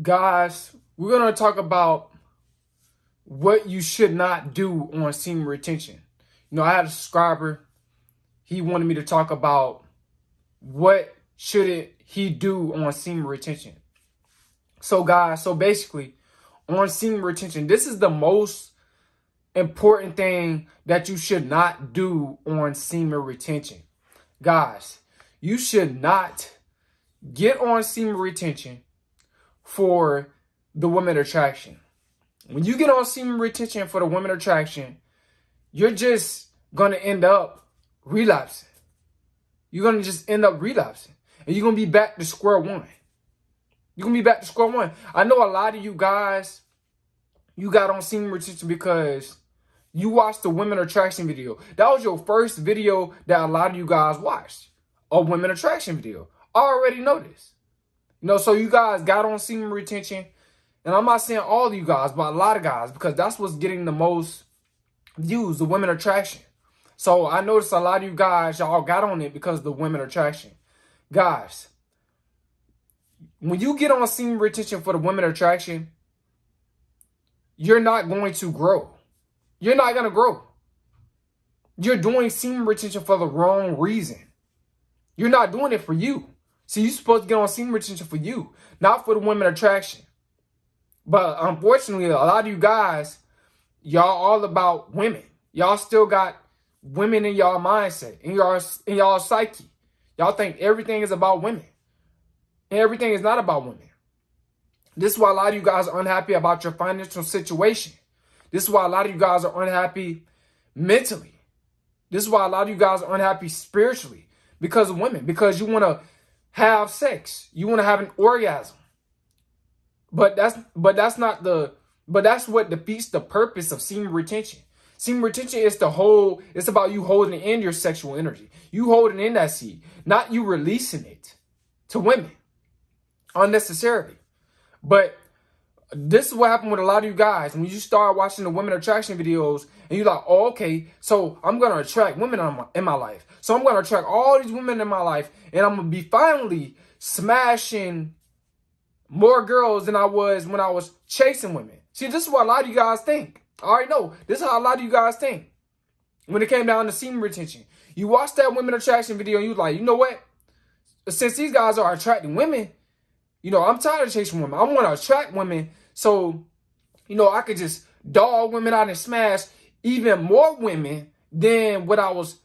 Guys, we're going to talk about what you should not do on semen retention. I had a subscriber. He wanted me to talk about what should he do on semen retention. So guys, basically on semen retention, this is the most important thing that you should not do on semen retention. Guys, you should not get on semen retention for the women attraction. When you get on semen retention for the women attraction, you're just going to end up relapsing. You're going to just end up relapsing. And you're going to be back to square one. You're going to be back to square one. I know a lot of you guys, you got on semen retention because you watched the women attraction video. That was your first video that a lot of you guys watched. A women attraction video. I already know this. So you guys got on semen retention. And I'm not saying all of you guys, but a lot of guys, because that's what's getting the most views, the women attraction. So I noticed a lot of you guys, y'all got on it because of the women attraction. Guys, when you get on semen retention for the women attraction, you're not going to grow. You're not going to grow. You're doing semen retention for the wrong reason. You're not doing it for you. See, you're supposed to get on semen retention for you, not for the women attraction. But unfortunately, a lot of you guys, y'all all about women. Y'all still got women in y'all mindset, in y'all psyche. Y'all think everything is about women. And everything is not about women. This is why a lot of you guys are unhappy about your financial situation. This is why a lot of you guys are unhappy mentally. This is why a lot of you guys are unhappy spiritually because of women. Because you want to have sex. You want to have an orgasm. But that's what defeats the purpose of semen retention. Semen retention is it's about you holding in your sexual energy. You holding in that seed, not you releasing it to women unnecessarily. But this is what happened with a lot of you guys. When you start watching the women attraction videos and you're like, oh, okay, so I'm going to attract women in my life. So I'm going to attract all these women in my life and I'm going to be finally smashing more girls than I was when I was chasing women. See, this is what a lot of you guys think. I already know. This is how a lot of you guys think. When it came down to semen retention. You watched that women attraction video and you was like, you know what? Since these guys are attracting women, I'm tired of chasing women. I want to attract women so, I could just dog women out and smash even more women than what I was,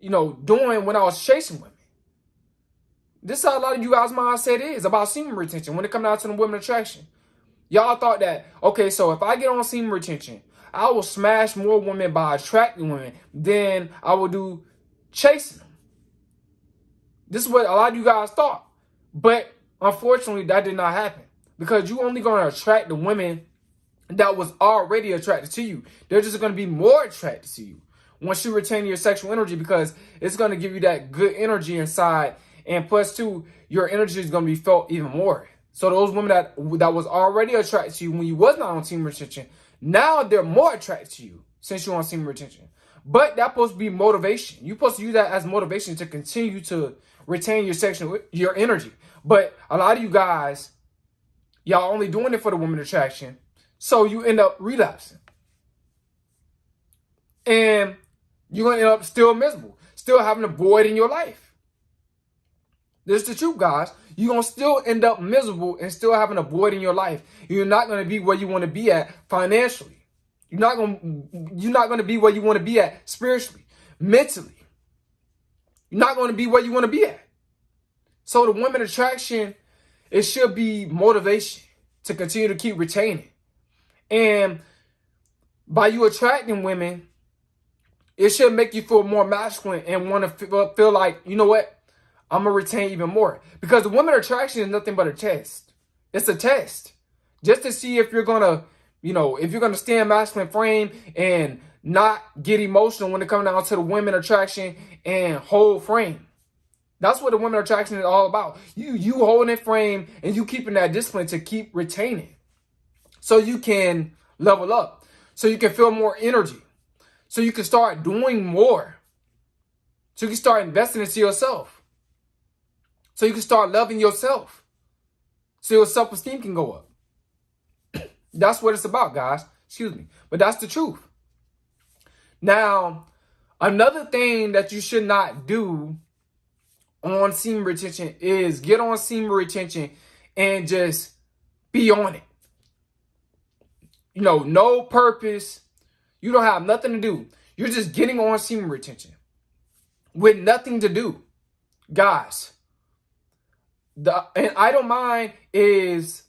doing when I was chasing women. This is how a lot of you guys' mindset is about semen retention when it comes down to the women attraction. Y'all thought that, okay, so if I get on semen retention, I will smash more women by attracting women than I will do chasing them. This is what a lot of you guys thought. But unfortunately, that did not happen. Because you're only going to attract the women that was already attracted to you. They're just going to be more attracted to you once you retain your sexual energy because it's going to give you that good energy inside. And plus, too, your energy is going to be felt even more. So those women that was already attracted to you when you was not on semen retention, now they're more attracted to you since you're on semen retention. But that's supposed to be motivation. You're supposed to use that as motivation to continue to retain your energy. But a lot of you guys, y'all only doing it for the woman attraction. So you end up relapsing. And you're going to end up still miserable. Still having a void in your life. This is the truth, guys. You're going to still end up miserable and still having a void in your life. You're not going to be where you want to be at financially. You're not going to be where you want to be at spiritually, mentally. You're not going to be where you want to be at. So the women attraction, it should be motivation to continue to keep retaining. And by you attracting women, it should make you feel more masculine and want to feel like, you know what? I'm going to retain even more. Because the women attraction is nothing but a test. It's a test. Just to see if you're going to, if you're going to stay in masculine frame and not get emotional when it comes down to the women attraction and whole frame. That's what the women attraction is all about. You holding frame and you keeping that discipline to keep retaining. So you can level up. So you can feel more energy. So you can start doing more. So you can start investing into yourself. So you can start loving yourself. So your self-esteem can go up. That's what it's about, guys. Excuse me. But that's the truth. Now, another thing that you should not do on semen retention is get on semen retention and just be on it. No purpose. You don't have nothing to do. You're just getting on semen retention with nothing to do. Guys, an idle mind is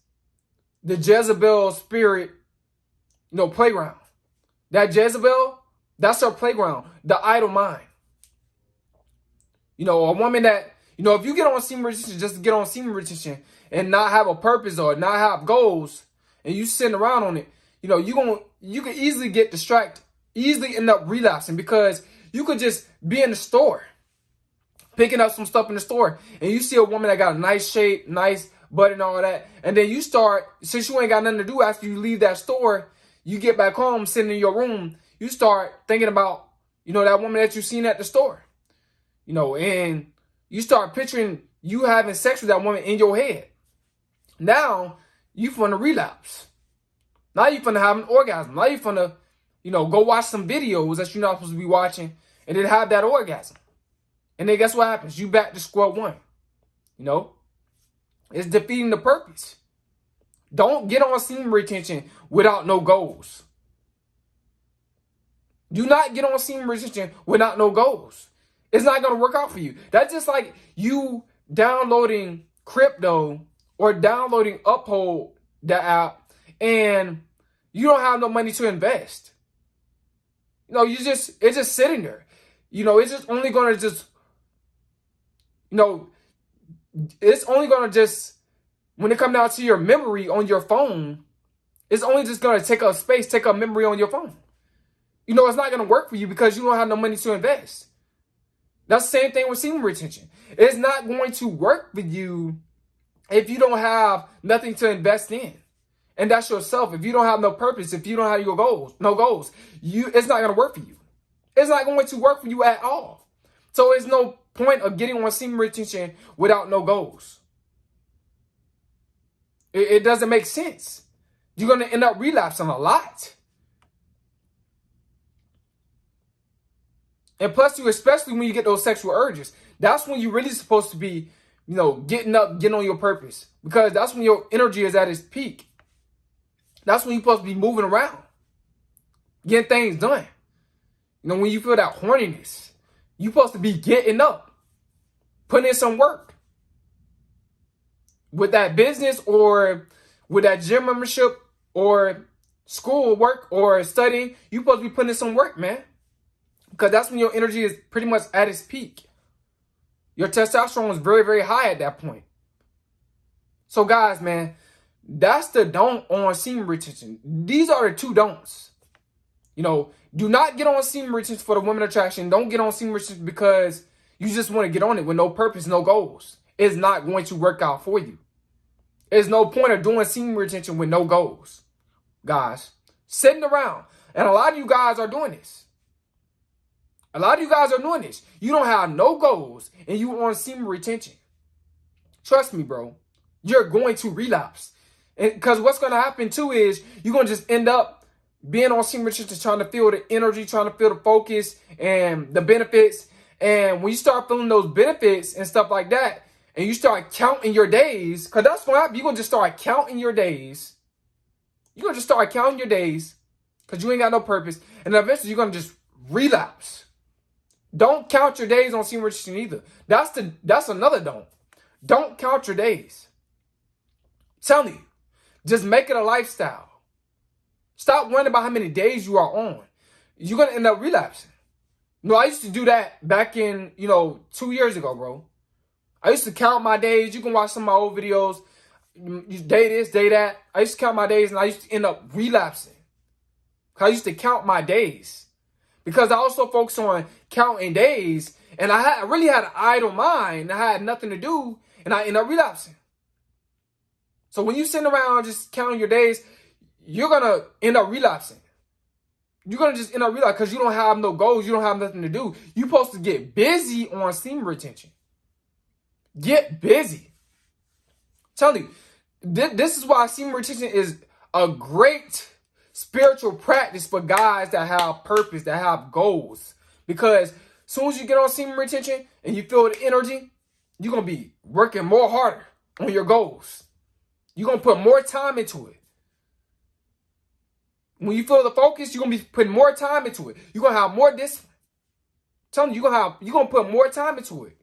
the Jezebel spirit, playground. That Jezebel, that's her playground, the idle mind. A woman that, if you get on semen retention, just to get on semen retention and not have a purpose or not have goals, and you sitting around on it, you can easily get distracted, easily end up relapsing, because you could just be in the store, picking up some stuff in the store, and you see a woman that got a nice shape, nice butt and all that, and then you start, since you ain't got nothing to do after you leave that store, you get back home, sitting in your room, you start thinking about, that woman that you seen at the store, and you start picturing you having sex with that woman in your head. Now, you finna relapse. Now you finna have an orgasm. Now you finna, go watch some videos that you're not supposed to be watching and then have that orgasm. And then guess what happens? You back to square one. It's defeating the purpose. Don't get on semen retention without no goals. Do not get on semen retention without no goals. It's not going to work out for you. That's just like you downloading crypto or downloading Uphold, the app, and you don't have no money to invest. It's just sitting there. It's just only going to just, it's only going to just, when it comes down to your memory on your phone, it's only just going to take up space, take up memory on your phone. It's not going to work for you because you don't have no money to invest. That's the same thing with semen retention. It's not going to work for you if you don't have nothing to invest in. And that's yourself. If you don't have no purpose, if you don't have no goals, it's not going to work for you. It's not going to work for you at all. So there's no point of getting on semen retention without no goals. It doesn't make sense. You're going to end up relapsing a lot. And plus, especially when you get those sexual urges, that's when you're really supposed to be, getting up, getting on your purpose. Because that's when your energy is at its peak. That's when you're supposed to be moving around, getting things done. When you feel that horniness, you're supposed to be getting up, putting in some work. With that business or with that gym membership or school work or studying, you're supposed to be putting in some work, man. Because that's when your energy is pretty much at its peak. Your testosterone is very, very high at that point. So guys, man, that's the don't on semen retention. These are the two don'ts. Do not get on semen retention for the women attraction. Don't get on semen retention because you just want to get on it with no purpose, no goals. It's not going to work out for you. There's no point of doing semen retention with no goals. Guys, sitting around. And a lot of you guys are doing this. You don't have no goals and you on semen retention. Trust me, bro. You're going to relapse. Because what's going to happen too is you're going to just end up being on semen retention, trying to feel the energy, trying to feel the focus and the benefits. And when you start feeling those benefits and stuff like that, and you start counting your days, because that's what happens. You're going to just start counting your days. Because you ain't got no purpose. And eventually you're going to just relapse. Don't count your days on semen retention either. That's another don't. Don't count your days. I'm telling you, just make it a lifestyle. Stop worrying about how many days you are on. You're going to end up relapsing. I used to do that back in, 2 years ago, bro. I used to count my days. You can watch some of my old videos. Day this, day that. I used to count my days and I used to end up relapsing. I used to count my days. Because I also focus on counting days. And I really had an idle mind. I had nothing to do. And I ended up relapsing. So when you sitting around just counting your days, you're going to end up relapsing. You're going to just end up relapsing because you don't have no goals. You don't have nothing to do. You're supposed to get busy on semen retention. Get busy. I'm telling you, this is why semen retention is a great spiritual practice for guys that have purpose, that have goals. Because as soon as you get on semen retention and you feel the energy, you're going to be working more harder on your goals. You're going to put more time into it. When you feel the focus, you're going to be putting more time into it. You're going to have more discipline. I'm telling you, you're going to put more time into it.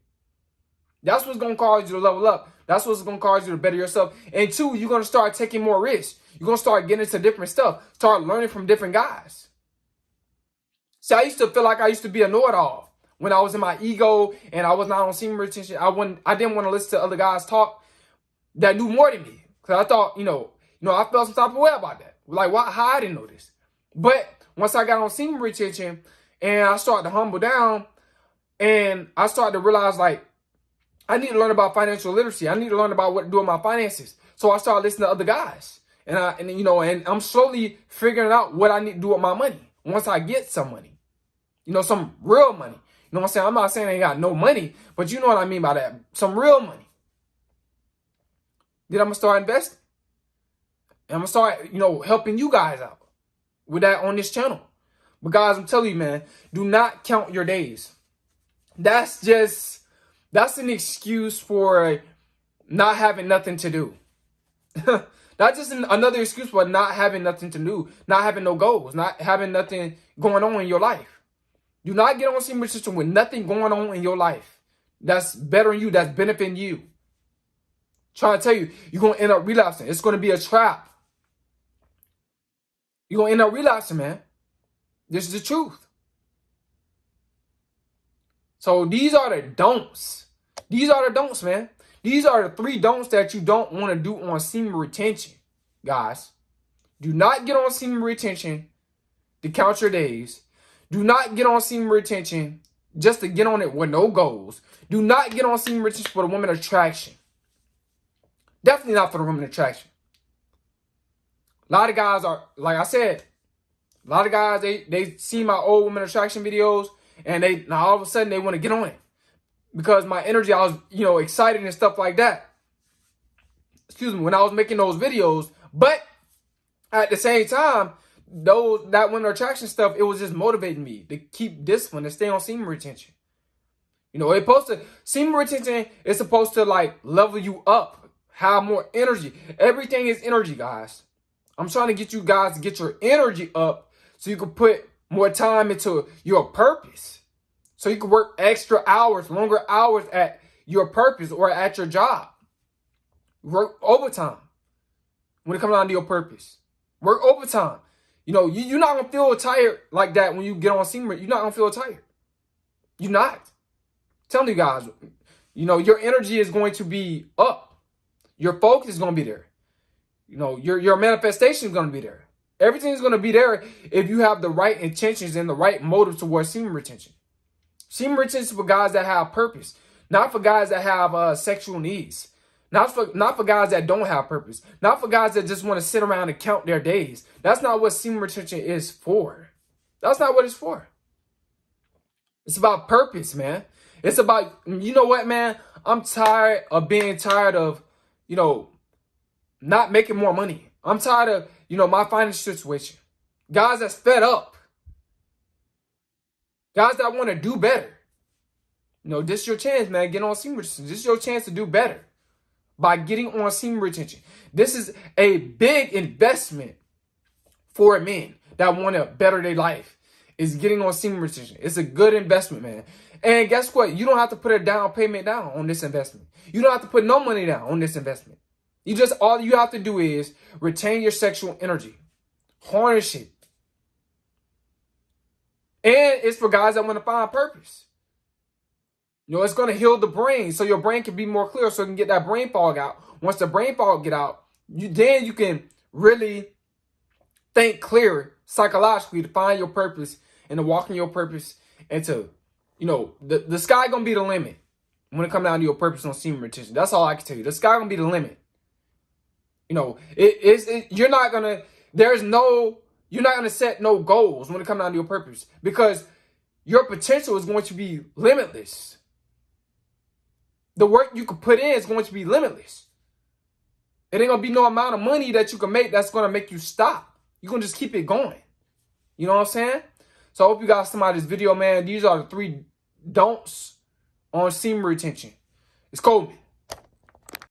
That's what's going to cause you to level up. That's what's going to cause you to better yourself. And two, you're going to start taking more risks. You're going to start getting into different stuff. Start learning from different guys. See, I used to feel like I used to be a know-it-all when I was in my ego and I was not on semen retention. I didn't want to listen to other guys talk that knew more than me. Because I thought, I felt some type of way about that. Like, why? How I didn't know this. But once I got on semen retention and I started to humble down and I started to realize, like, I need to learn about financial literacy. I need to learn about what to do with my finances. So I started listening to other guys. And I'm slowly figuring out what I need to do with my money once I get some money. Some real money. You know what I'm saying? I'm not saying I ain't got no money, but you know what I mean by that. Some real money. Then I'm going to start investing. And I'm going to start, helping you guys out with that on this channel. But guys, I'm telling you, man, do not count your days. That's an excuse for not having nothing to do. That's just another excuse for not having nothing to do, not having no goals, not having nothing going on in your life. Do not get on semen retention with nothing going on in your life that's bettering you, that's benefiting you. Trying to tell you, you're going to end up relapsing. It's going to be a trap. You're going to end up relapsing, man. This is the truth. So these are the don'ts. These are the don'ts, man. These are the 3 don'ts that you don't want to do on semen retention, guys. Do not get on semen retention to count your days. Do not get on semen retention just to get on it with no goals. Do not get on semen retention for the woman attraction. Definitely not for the woman attraction. A lot of guys are, like I said, a lot of guys, they see my old woman attraction videos and now all of a sudden they want to get on it. Because my energy, I was, excited and stuff like that. Excuse me, when I was making those videos. But at the same time, that women attraction stuff, it was just motivating me to keep discipline and stay on semen retention. Semen retention is supposed to like level you up, have more energy. Everything is energy, guys. I'm trying to get you guys to get your energy up so you can put more time into your purpose. So you can work extra hours, longer hours at your purpose or at your job. Work overtime when it comes down to your purpose. Work overtime. You're not going to feel tired like that when you get on semen. You're not going to feel tired. You're not. I'm telling you guys, your energy is going to be up. Your focus is going to be there. Your manifestation is going to be there. Everything is going to be there if you have the right intentions and the right motive towards semen retention. Semen retention is for guys that have purpose, not for guys that have sexual needs, not for guys that don't have purpose, not for guys that just want to sit around and count their days. That's not what semen retention is for. That's not what it's for. It's about purpose, man. It's about, you know what, man? I'm tired of being tired of, not making more money. I'm tired of, my financial situation. Guys that's fed up. Guys that want to do better. This is your chance, man. Get on semen retention. This is your chance to do better by getting on semen retention. This is a big investment for men that want to better their life. Is getting on semen retention. It's a good investment, man. And guess what? You don't have to put a down payment down on this investment. You don't have to put no money down on this investment. All you have to do is retain your sexual energy. Harness it. And it's for guys that want to find purpose. It's going to heal the brain so your brain can be more clear so you can get that brain fog out. Once the brain fog get out, then you can really think clearer psychologically to find your purpose and to walk in your purpose and to, the sky going to be the limit when it comes down to your purpose on semen retention. That's all I can tell you. The sky going to be the limit. You're not going to set no goals when it comes down to your purpose because your potential is going to be limitless. The work you can put in is going to be limitless. It ain't gonna be no amount of money that you can make that's gonna make you stop. You're gonna just keep it going. You know what I'm saying? So I hope you guys come out of this video, man. These are the 3 don'ts on semen retention. It's cold.